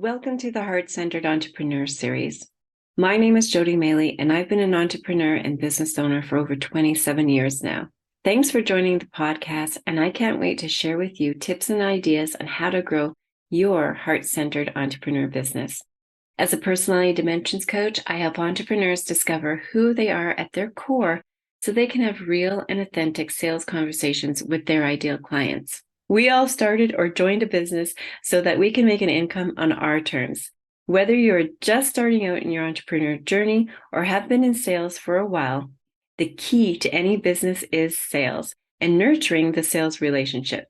Welcome to the Heart-Centered Entrepreneur Series. My name is Jody Maley, and I've been an entrepreneur and business owner for over 27 years now. Thanks for joining the podcast, and I can't wait to share with you tips and ideas on how to grow your heart-centered entrepreneur business. As a personality dimensions coach, I help entrepreneurs discover who they are at their core so they can have real and authentic sales conversations with their ideal clients. We all started or joined a business so that we can make an income on our terms. Whether you're just starting out in your entrepreneur journey or have been in sales for a while, the key to any business is sales and nurturing the sales relationship.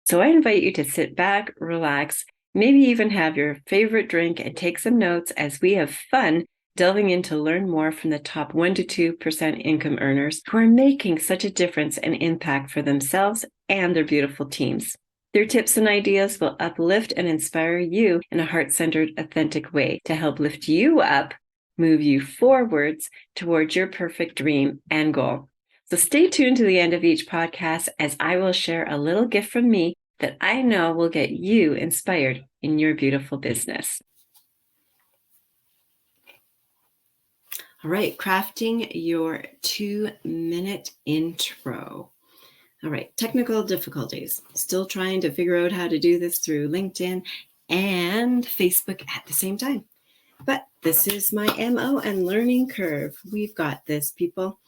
So I invite you to sit back, relax, maybe even have your favorite drink and take some notes as we have fun delving in to learn more from the top 1% to 2% income earners who are making such a difference and impact for themselves and their beautiful teams. Their tips and ideas will uplift and inspire you in a heart-centered, authentic way to help lift you up, move you forwards towards your perfect dream and goal. So stay tuned to the end of each podcast as I will share a little gift from me that I know will get you inspired in your beautiful business. All right, crafting your 2-minute intro. All right, technical difficulties. Still trying to figure out how to do this through LinkedIn and Facebook at the same time. But this is my MO and learning curve. We've got this, people.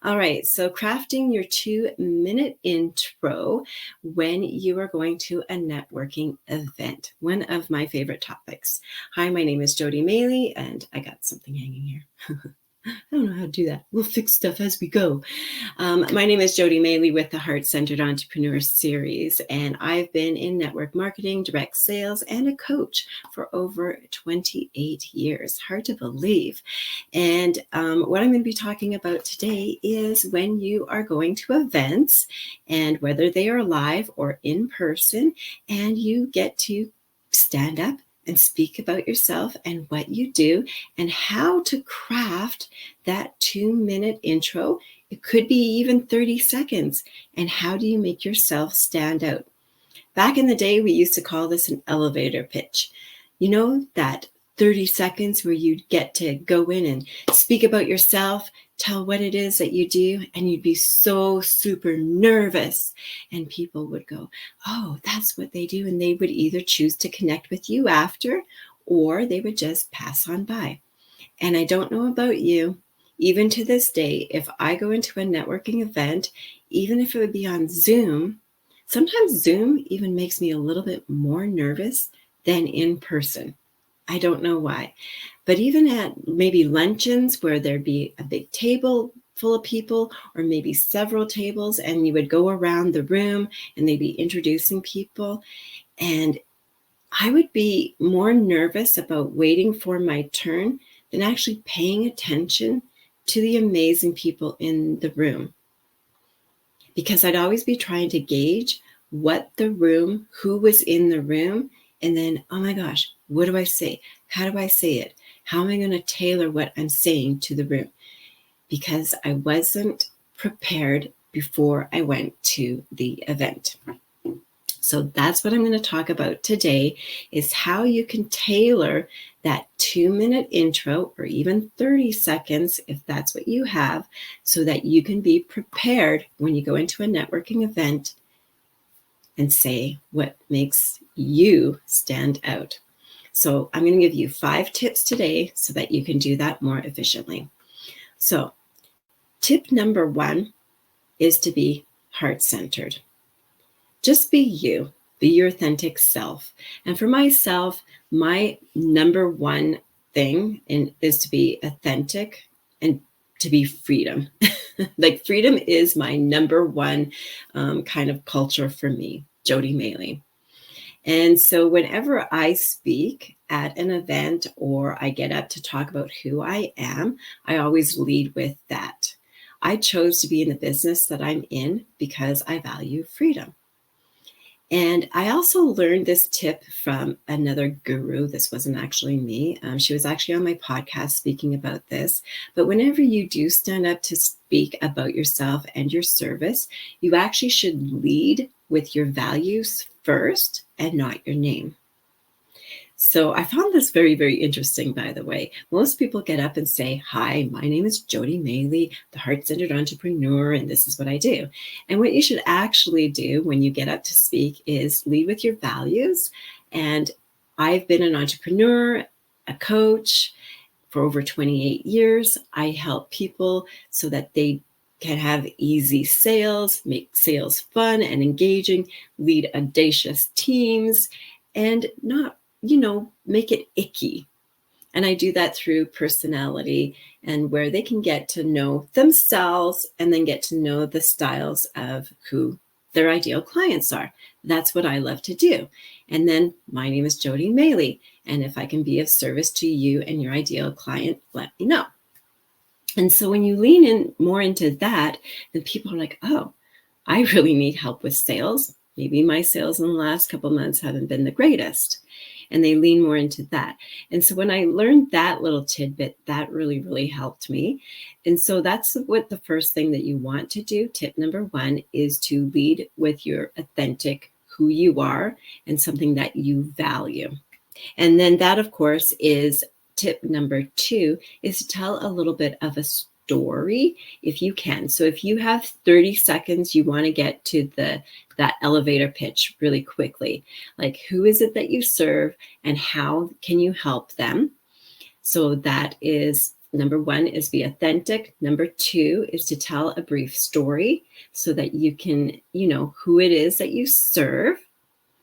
All right, so crafting your 2-minute intro when you are going to a networking event. One of my favorite topics. Hi, my name is Jody Maley, and I got something hanging here. I don't know how to do that. We'll fix stuff as we go. My name is Jody Maley with the Heart-Centered Entrepreneur Series, and I've been in network marketing, direct sales, and a coach for over 28 years. Hard to believe. And what I'm going to be talking about today is when you are going to events, and whether they are live or in person, and you get to stand up and speak about yourself and what you do and how to craft that 2-minute intro. It could be even 30 seconds. And how do you make yourself stand out? Back in the day, we used to call this an elevator pitch. You know, that 30 seconds where you get to go in and speak about yourself, tell what it is that you do, and you'd be so super nervous. And people would go, oh, that's what they do. And they would either choose to connect with you after, or they would just pass on by. And I don't know about you, even to this day, if I go into a networking event, even if it would be on Zoom, sometimes Zoom even makes me a little bit more nervous than in person. I don't know why. But even at maybe luncheons where there'd be a big table full of people, or maybe several tables, and you would go around the room and they'd be introducing people, and I would be more nervous about waiting for my turn than actually paying attention to the amazing people in the room. Because I'd always be trying to gauge who was in the room, and then, oh my gosh, what do I say? How do I say it? How am I going to tailor what I'm saying to the room? Because I wasn't prepared before I went to the event. So that's what I'm going to talk about today, is how you can tailor that 2-minute intro, or even 30 seconds if that's what you have, so that you can be prepared when you go into a networking event and say what makes you stand out. So I'm going to give you 5 tips today so that you can do that more efficiently. So tip number 1 is to be heart-centered. Just be you, be your authentic self. And for myself, my number 1 thing is to be authentic and to be freedom. Like, freedom is my number 1 kind of culture for me, Jody Maley. And so whenever I speak at an event or I get up to talk about who I am, I always lead with that. I chose to be in the business that I'm in because I value freedom. And I also learned this tip from another guru. This wasn't actually me. She was actually on my podcast speaking about this. But whenever you do stand up to speak about yourself and your service, you actually should lead with your values first and not your name. So I found this very, very interesting, by the way. Most people get up and say, "Hi, my name is Jody Maley, the heart-centered entrepreneur, and this is what I do." And what you should actually do when you get up to speak is lead with your values. And I've been an entrepreneur, a coach for over 28 years. I help people so that they can have easy sales, make sales fun and engaging, lead audacious teams, and not, make it icky. And I do that through personality and where they can get to know themselves and then get to know the styles of who their ideal clients are. That's what I love to do. And then my name is Jody Maley. And if I can be of service to you and your ideal client, let me know. And so when you lean in more into that, then people are like, oh, I really need help with sales. Maybe my sales in the last couple of months haven't been the greatest. And they lean more into that. And so when I learned that little tidbit, that really, really helped me. And so that's what the first thing that you want to do. Tip number one is to lead with your authentic who you are and something that you value. And then that, of course, is tip number two, is to tell a little bit of a story if you can. So if you have 30 seconds, you want to get to that elevator pitch really quickly. Like, who is it that you serve and how can you help them? So that is number one, is be authentic. Number two is to tell a brief story so that you can, who it is that you serve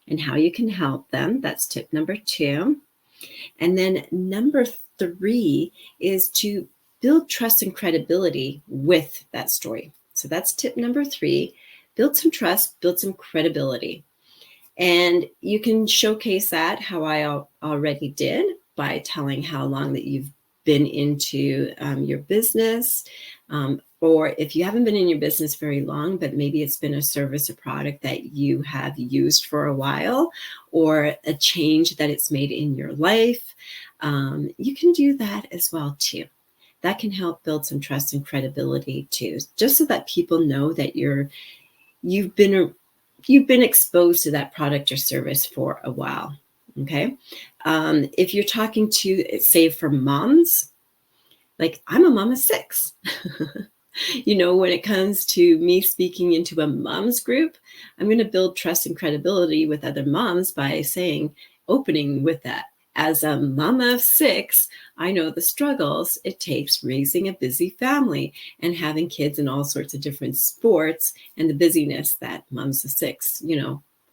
and how you can help them. That's tip number two. And then number three is to build trust and credibility with that story. So that's tip number three. Build some trust, build some credibility. And you can showcase that how I already did by telling how long that you've been into your business. Or if you haven't been in your business very long, but maybe it's been a service or product that you have used for a while, or a change that it's made in your life, you can do that as well too. That can help build some trust and credibility too, just so that people know that you've been exposed to that product or service for a while. Okay. If you're talking to, say, for moms, like I'm a mom of 6. When it comes to me speaking into a mom's group, I'm going to build trust and credibility with other moms by opening with that. As a mama of 6, I know the struggles it takes raising a busy family and having kids in all sorts of different sports and the busyness that moms of 6,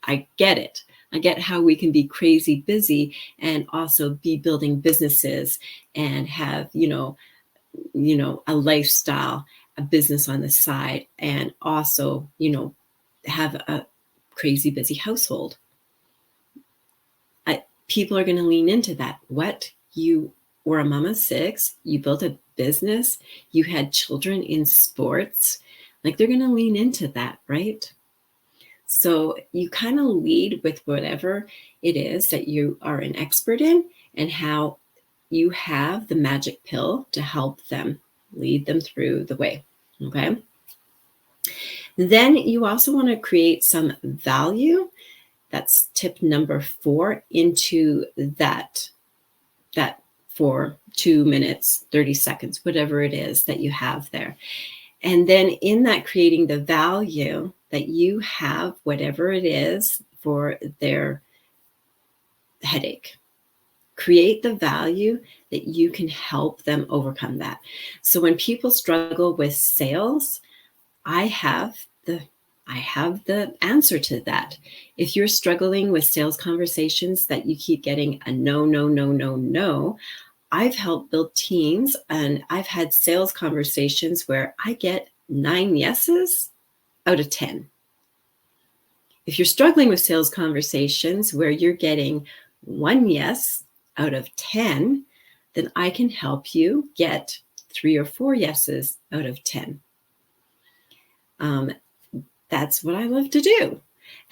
I get it. I get how we can be crazy busy and also be building businesses and have, a lifestyle, a business on the side, and also, have a crazy busy household. People are going to lean into that. What? You were a mama of 6, you built a business, you had children in sports, like they're going to lean into that, right? So you kind of lead with whatever it is that you are an expert in and how you have the magic pill to help them, lead them through the way. Okay. Then you also want to create some value. That's tip number 4 into that for 2 minutes, 30 seconds, whatever it is that you have there. And then in that, creating the value that you have, whatever it is for their headache. Create the value that you can help them overcome that. So when people struggle with sales, I have the answer to that. If you're struggling with sales conversations that you keep getting a no, no, no, no, no, I've helped build teams and I've had sales conversations where I get 9 yeses out of 10. If you're struggling with sales conversations where you're getting 1 yes out of 10, then I can help you get 3 or 4 yeses out of 10. That's what I love to do.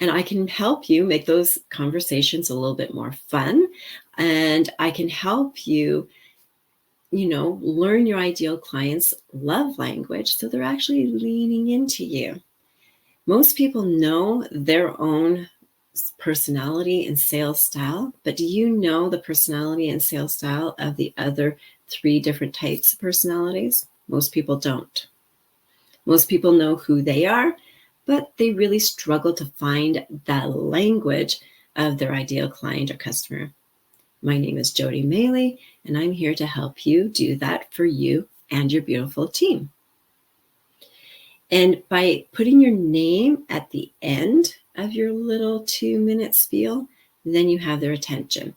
And I can help you make those conversations a little bit more fun. And I can help you, learn your ideal client's love language so they're actually leaning into you. Most people know their own personality and sales style, but do you know the personality and sales style of the other 3 different types of personalities? Most people don't. Most people know who they are, but they really struggle to find the language of their ideal client or customer. My name is Jody Maley, and I'm here to help you do that for you and your beautiful team. And by putting your name at the end of your little 2-minute spiel, then you have their attention.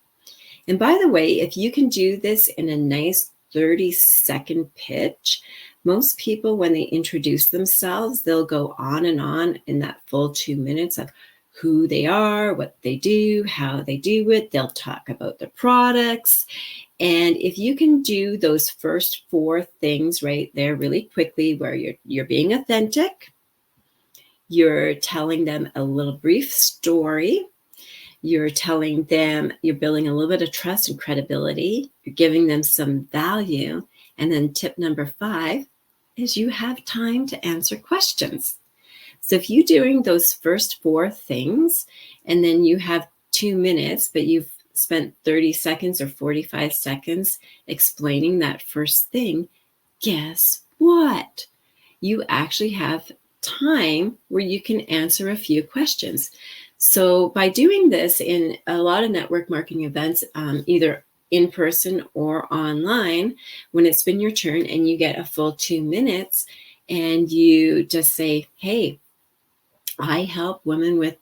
And by the way, if you can do this in a nice 30-second pitch, most people, when they introduce themselves, they'll go on and on in that full 2 minutes of who they are, what they do, how they do it. They'll talk about their products. And if you can do those first 4 things right there really quickly, where you're being authentic, you're telling them a little brief story, you're telling them, you're building a little bit of trust and credibility, you're giving them some value. And then tip number 5 is you have time to answer questions. So if you're doing those first 4 things and then you have 2 minutes, but you've spent 30 seconds or 45 seconds explaining that first thing, guess what? You actually have time where you can answer a few questions. So by doing this in a lot of network marketing events, either in person or online, when it's been your turn and you get a full 2 minutes and you just say, hey, I help women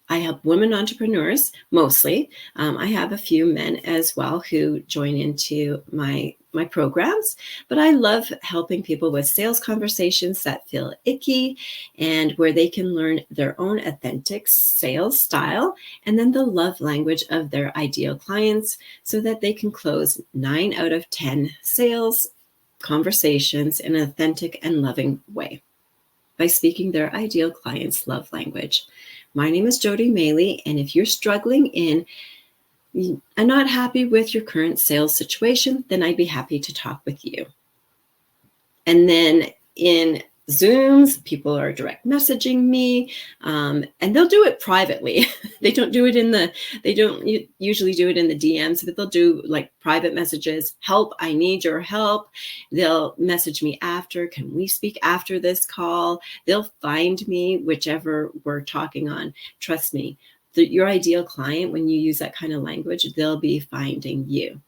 entrepreneurs mostly. I have a few men as well who join into my programs, but I love helping people with sales conversations that feel icky and where they can learn their own authentic sales style and then the love language of their ideal clients so that they can close 9 out of 10 sales conversations in an authentic and loving way by speaking their ideal client's love language. My name is Jody Maley, and if you're struggling and not happy with your current sales situation, then I'd be happy to talk with you. And then in Zooms, people are direct messaging me, and they'll do it privately. They don't usually do it in the DMs, but they'll do like private messages. Help, I need your help. They'll message me after. Can we speak after this call? They'll find me, whichever we're talking on. Trust me, your ideal client, when you use that kind of language, they'll be finding you.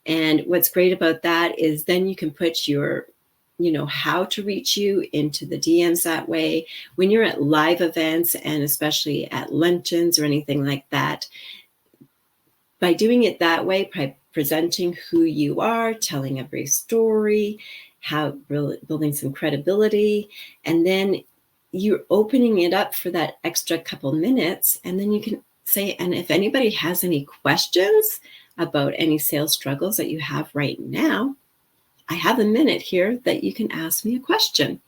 And what's great about that is then you can put your how to reach you into the DMs that way. When you're at live events and especially at luncheons or anything like that, by doing it that way, by presenting who you are, telling a brief story, how building some credibility, and then you're opening it up for that extra couple minutes, and then you can say, and if anybody has any questions about any sales struggles that you have right now, I have a minute here that you can ask me a question.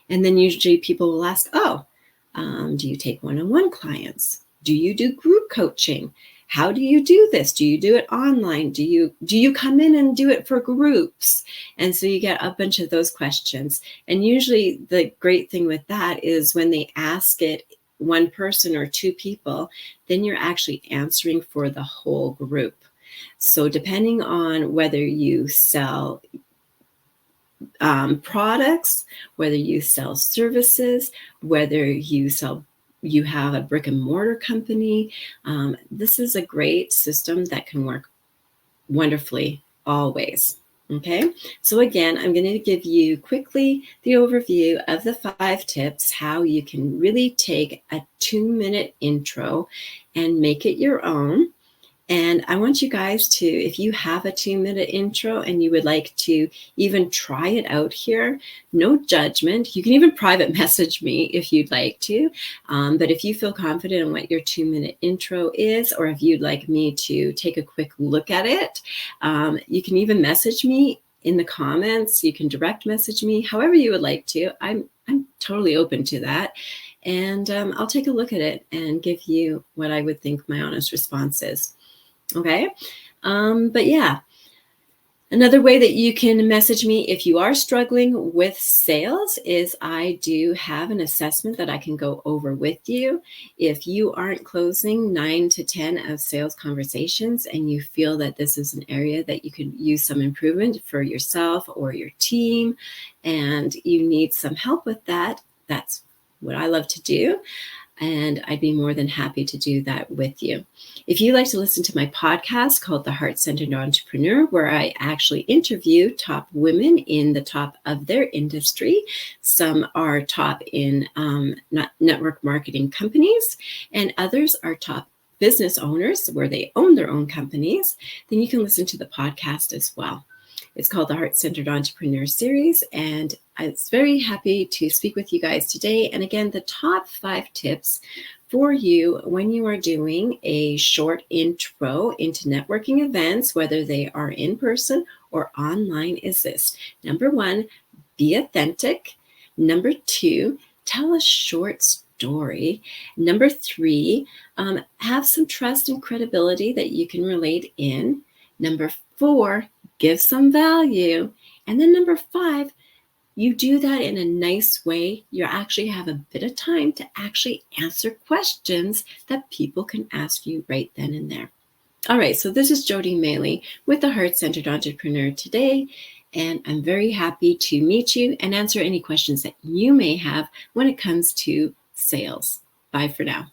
And then usually people will ask, do you take one-on-one clients? Do you do group coaching? How do you do this? Do you do it online? Do you come in and do it for groups? And so you get a bunch of those questions. And usually the great thing with that is when they ask it one person or 2 people, then you're actually answering for the whole group. So depending on whether you sell products, whether you sell services, whether you have a brick and mortar company, this is a great system that can work wonderfully always. Okay, so again, I'm going to give you quickly the overview of the 5 tips, how you can really take a 2-minute intro and make it your own. And I want you guys to, if you have a 2-minute intro and you would like to even try it out here, no judgment. You can even private message me if you'd like to. But if you feel confident in what your 2-minute intro is, or if you'd like me to take a quick look at it, you can even message me in the comments. You can direct message me, however you would like to. I'm totally open to that. And I'll take a look at it and give you what I would think my honest response is. Okay. But yeah, Another way that you can message me if you are struggling with sales is I do have an assessment that I can go over with you. If you aren't closing 9 to 10 of sales conversations and you feel that this is an area that you could use some improvement for yourself or your team, and you need some help with that, that's what I love to do. And I'd be more than happy to do that with you. If you like to listen to my podcast called The Heart-Centered Entrepreneur, where I actually interview top women in the top of their industry, some are top in network marketing companies, and others are top business owners where they own their own companies, then you can listen to the podcast as well. It's called the Heart-Centered Entrepreneur Series, and I was very happy to speak with you guys today. And again, the top 5 tips for you when you are doing a short intro into networking events, whether they are in person or online, is this. Number 1, be authentic. Number 2, tell a short story. Number 3, have some trust and credibility that you can relate in. Number 4, give some value. And then number 5, you do that in a nice way. You actually have a bit of time to actually answer questions that people can ask you right then and there. All right, so this is Jody Maley with the Heart-Centered Entrepreneur today, and I'm very happy to meet you and answer any questions that you may have when it comes to sales. Bye for now.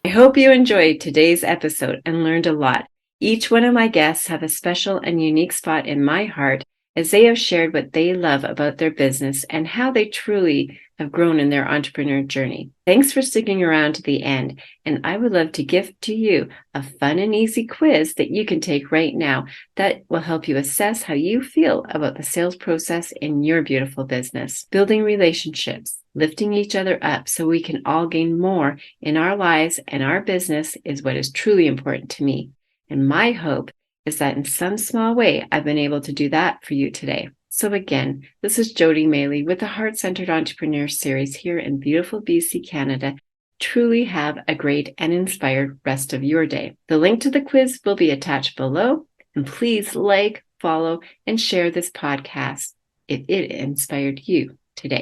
I hope you enjoyed today's episode and learned a lot. Each one of my guests have a special and unique spot in my heart as they have shared what they love about their business and how they truly have grown in their entrepreneur journey. Thanks for sticking around to the end, and I would love to give to you a fun and easy quiz that you can take right now that will help you assess how you feel about the sales process in your beautiful business. Building relationships, lifting each other up so we can all gain more in our lives and our business is what is truly important to me. And my hope is that in some small way, I've been able to do that for you today. So again, this is Jody Maley with the Heart-Centered Entrepreneur Series here in beautiful BC, Canada. Truly have a great and inspired rest of your day. The link to the quiz will be attached below. And please like, follow, and share this podcast if it inspired you today.